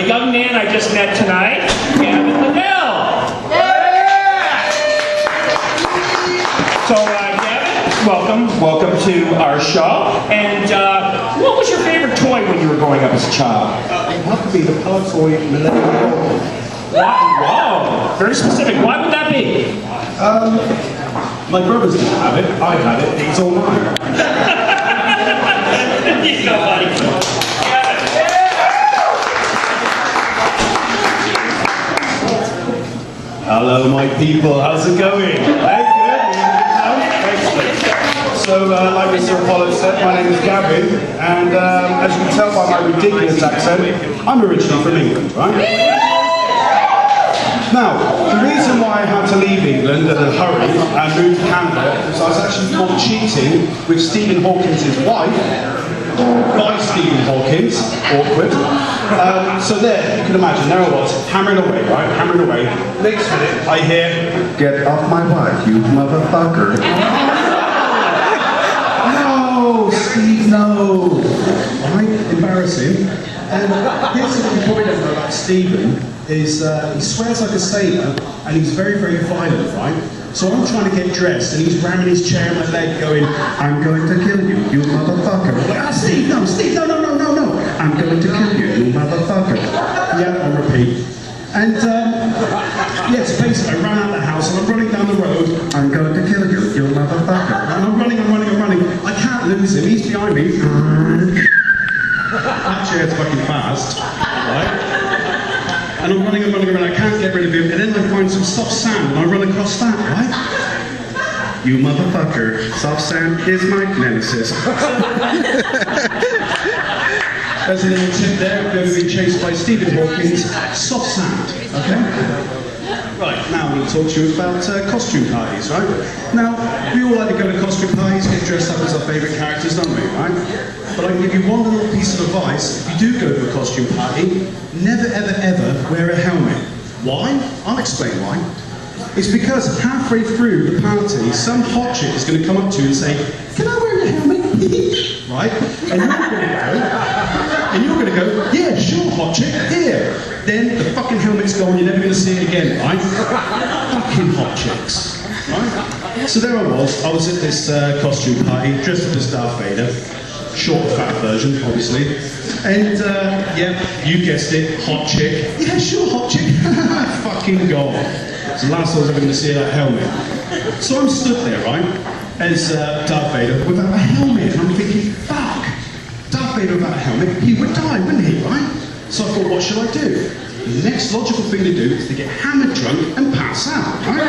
young man I just met tonight, Gavin, liddel. So, Gavin, welcome to our show. And what was your favorite toy when you were growing up as a child? It had to be the power toy Millennium. Whoa, very specific. Why would that be? My brothers didn't have it. I had it. It's all mine. You know, buddy. Hello, my people. How's it going? Hey, good? Excellent. So, like Mr. Apollo said, my name is Gavin, and as you can tell by my ridiculous accent, I'm originally from England, right? Now, the reason why I had to leave England in a hurry and move to Canada is I was actually caught cheating with Stephen Hawkins' wife, by Stephen Hawkins, awkward. So there, you can imagine, there I was, hammering away, right, hammering away. Next minute, I hear, "Get off my wife, you motherfucker." No, Steve, no. Right, embarrassing. And here's the point about Stephen, is he swears like a sailor, and he's very, very violent, right? So I'm trying to get dressed, and he's ramming his chair on my leg, going, "I'm going to kill you, you motherfucker." I'm like, "Ah, Steve, no, no. I'm going to kill you, you motherfucker." Yeah, on repeat. And, yes, basically, I ran out of the house, and I'm running down the road, "I'm going to kill you, you motherfucker." And I'm running. I can't lose him, he's behind me. That chair's fucking fast, right? And I'm running, I can't get rid of him, and then I find some soft sand, and I run across that, right? "You motherfucker, soft sand is my nemesis." There's a little tip there, if you've ever been chased by Stephen Hawkins, soft sand, okay? Right, now I'm going to talk to you about costume parties, right? Now, we all like to go to costume parties, get dressed up as our favourite characters, don't we, right? But I can give you one little piece of advice. If you do go to a costume party, never, ever, ever wear a helmet. Why? I'll explain why. It's because halfway through the party, some hot chick is going to come up to you and say, "Can I wear a helmet?" Right? And you're going to go, "Yeah, sure, hot chick, here." Then the fucking helmet's gone, you're never going to see it again, right? Fucking hot chicks, right? So there I was at this costume party, dressed up as Darth Vader. Short, fat version, obviously. And, yeah, you guessed it, hot chick. "Yeah, sure, hot chick." Fucking gone. So last I was ever going to see that helmet. So I'm stood there, right, as Darth Vader without a helmet. And I'm thinking, fuck, Darth Vader without a helmet, he would die, wouldn't he, right? So I thought, what should I do? The next logical thing to do is to get hammered drunk and pass out, right?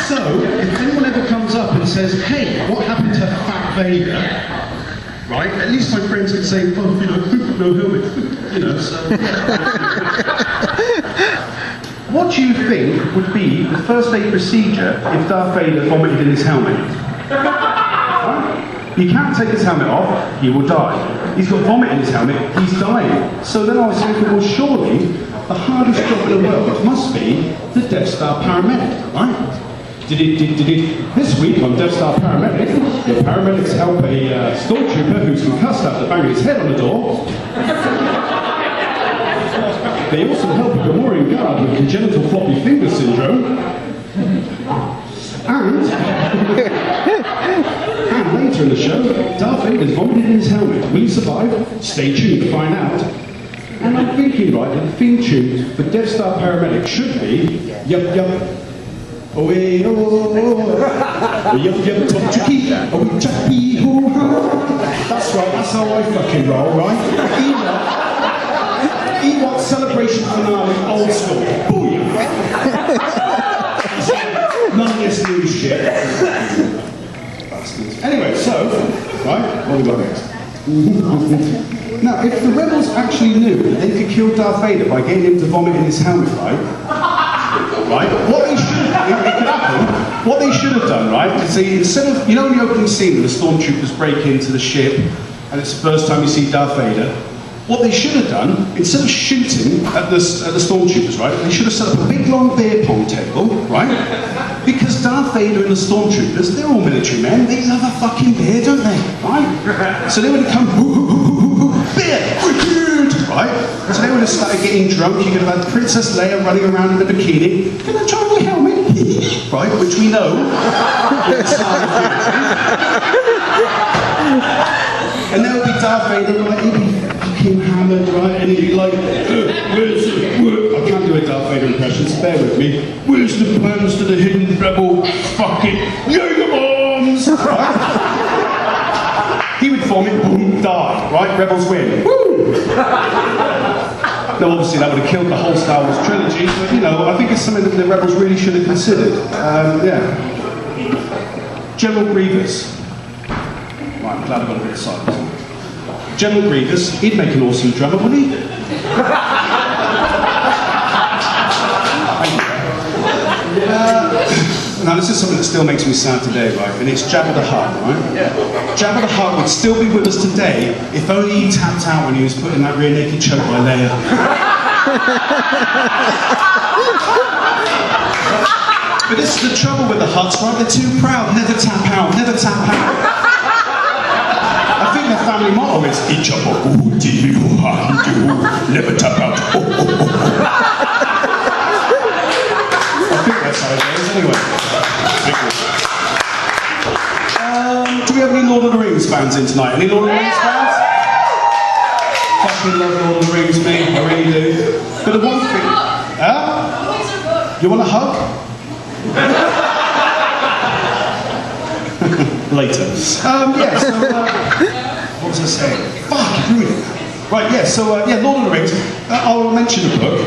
So, if anyone ever comes up and says, "Hey, what happened to Fat Vader?" Right? At least my friends can say, "Oh, you know, no helmet." You know, so... What do you think would be the first aid procedure if Darth Vader vomited in his helmet? He can't take his helmet off, he will die. He's got vomit in his helmet, he's dying. So then I was thinking, well, surely the hardest job in the world must be the Death Star paramedic, right? This week on Death Star Paramedic, the paramedics help a stormtrooper who's concussed after banging his head on the door. They also help a Gamorrean guard with congenital floppy finger syndrome. And later in the show, Darth Vader's vomited in his helmet. Will he survive? Stay tuned to find out. And I'm thinking, right, that the theme tune for Death Star Paramedic should be yup yup. Oh, hey, oh, yup yup, top tricky. Oh, chappy, ho, ha. That's right, that's how I fucking roll, right? Ewok celebration finale, old school. Booyah! None of this new shit. Anyway, so, right, what have we got next? Now, if the rebels actually knew that they could kill Darth Vader by getting him to vomit in his helmet, right, what they should have, it could happen, what they should have done, right, is they, instead of, you know in the opening scene when the stormtroopers break into the ship, and it's the first time you see Darth Vader, what they should have done, instead of shooting at the stormtroopers, right, they should have set up a big long beer pong table, right? Because Darth Vader and the stormtroopers, they're all military men, they love a fucking beer, don't they, right? So they would have come, beer, wicked, right? So they would have started getting drunk. You could have had Princess Leia running around in a bikini. Can I try my helmet? Right, which we know. And there would be Darth Vader, like, he'd be fucking hammered, right? And he'd be like, where's the... I can't do a Darth Vader impression, so bear with me. Where's the plans to the hidden rebel fucking Jaeger bombs? Right? He would form it, boom, die, right? Rebels win. Woo! Now, obviously, that would have killed the whole Star Wars trilogy, but, you know, I think it's something that the Rebels really should have considered. Yeah. General Grievous. Right, I'm glad I got a bit of silence. General Grievous, he'd make an awesome drummer, wouldn't he? Now, this is something that still makes me sad today, right? And it's Jabba the Hutt, right? Yeah. Jabba the Hutt would still be with us today if only he tapped out when he was put in that rear naked choke by Leia. But this is the trouble with the Hutts, right? They're too proud. Never tap out, never tap out. I think their family motto is never tap out. I think that's how it goes anyway. Do we have any Lord of the Rings fans in tonight? Any Lord of the Rings fans? Fucking love Lord of the Rings, me. I really do. But the one thing... You want a hug? Later. Yeah, so... what was I saying? Fuck, ruined it. Right, yeah, so, yeah, Lord of the Rings. I'll mention a book.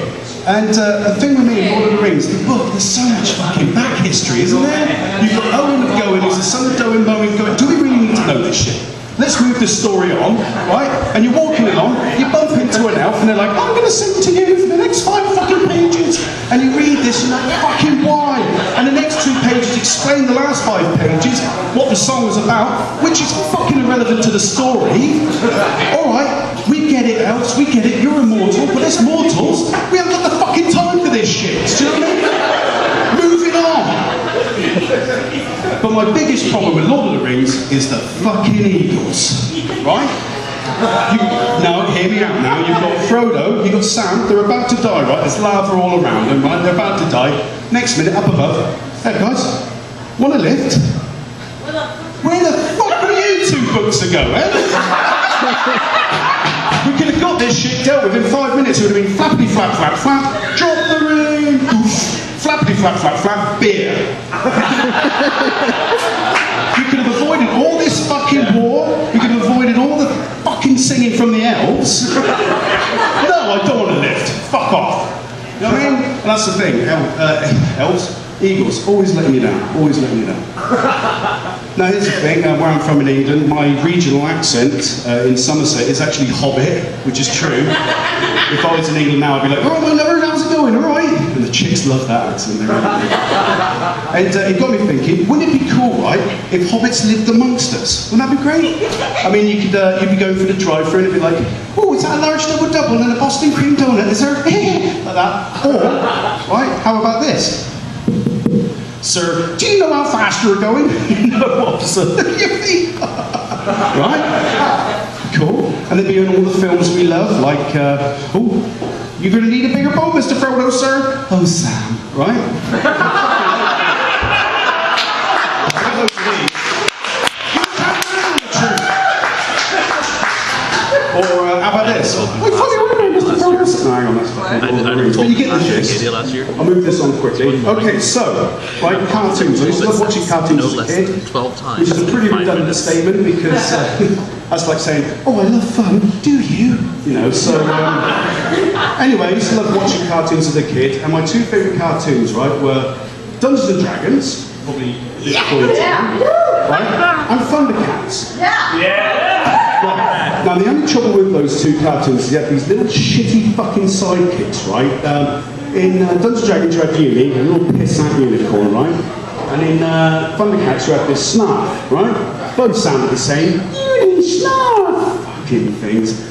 And the thing with me in Lord of the Rings, the book, there's so much fucking back history, isn't there? You've got Owen of Goen, who's the son of Dowen Bowen going, do we really need to know this shit? Let's move this story on, right? And you're walking along, you bump into an elf, and they're like, I'm going to sing to you for the next 5 fucking pages. And you read this, and you're like, fucking why? And the next 2 pages explain the last 5 pages, what the song was about, which is fucking irrelevant to the story. Alright, we get it, elves, we get it, you're immortal, but as mortals, we haven't got the fucking time for this shit. Do you know what I mean? Moving on. But my biggest problem with Lord of the Rings is the fucking eagles, right? Now, hear me out now. You've got Frodo, you've got Sam, they're about to die, right? There's lava all around them, right? They're about to die. Next minute, up above, hey guys, want a lift? Where the fuck were you 2 books ago, eh? We could have got this shit dealt with in 5 minutes. It would have been flappity flap flap flap, drop the ring, oof. Flappity flap flap flap, beer. You could have avoided all this fucking war. You could have avoided all the fucking singing from the elves. No, I don't want to lift. Fuck off. You know what I mean? And that's the thing. Elves, eagles, always letting you down. Always letting you down. Now here's the thing. Where I'm from in England, my regional accent in Somerset is actually Hobbit, which is true. If I was in England now, I'd be like, oh my lord, how's it going, all right? And the chicks love that accent. And it got me thinking, wouldn't it be cool, right, if hobbits lived amongst us? Wouldn't that be great? I mean, you'd be going for the drive-thru and it'd be like, oh, is that a large double and a Boston cream donut? Is there like that? Or, right, how about this? Sir, do you know how fast you're going? No, officer. Right? Cool. And they'd be in all the films we love, like, oh, you're going to need a bigger boat, Mr. Frodo, sir. Oh, Sam. Right? Or how about this? I fully remember Mr. Frodo. No, hang on, that's fucking but you get the gist. I'll move this on quickly. Okay, so, right, cartoons. I used to love watching cartoons as a kid, which is a pretty redundant statement because that's like saying, oh, I love fun, do you? You know, so, anyway, I used to love watching cartoons as a kid, and my 2 favourite cartoons, right, were Dungeons and Dragons, probably right, and Thundercats. Now, the only trouble with those 2 cartoons is you have these little shitty fucking sidekicks, right? In Dungeons and Dragons, you have Uni, a little piss-out unicorn, right? And in Thundercats, you have this snarf, right? Both sound the same. Uni, snarf! Fucking things.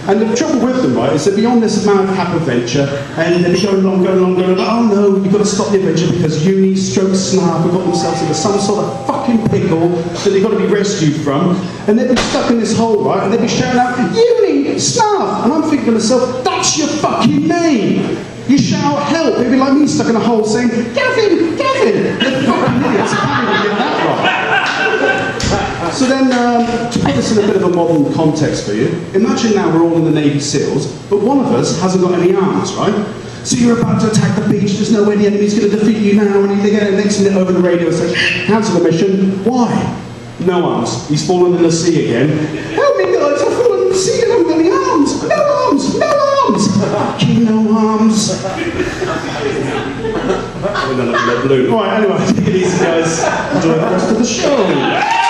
And the trouble with them, right, is they'd be on this madcap adventure, and they'd be going along, oh no, you've got to stop the adventure because Uni, stroke, snarf, have got themselves into some sort of fucking pickle that they've got to be rescued from, and they'd be stuck in this hole, right, and they'd be shouting out, Uni, Snuff! And I'm thinking to myself, that's your fucking name! You shout help, it'd be like me stuck in a hole saying, Gavin, Gavin! You're fucking idiots, I can't even get that right. So then, to put this in a bit of a modern context for you, imagine now we're all in the Navy SEALs, but one of us hasn't got any arms, right? So you're about to attack the beach, there's no way the enemy's going to defeat you now, and they get a next minute over the radio and say, cancel the mission. Why? No arms. He's fallen in the sea again. Help me guys, I've fallen in the sea and I haven't got any arms. No arms, no arms. Fucking no arms. We're not looking at blue. Alright, anyway, take it easy guys. Enjoy the rest of the show.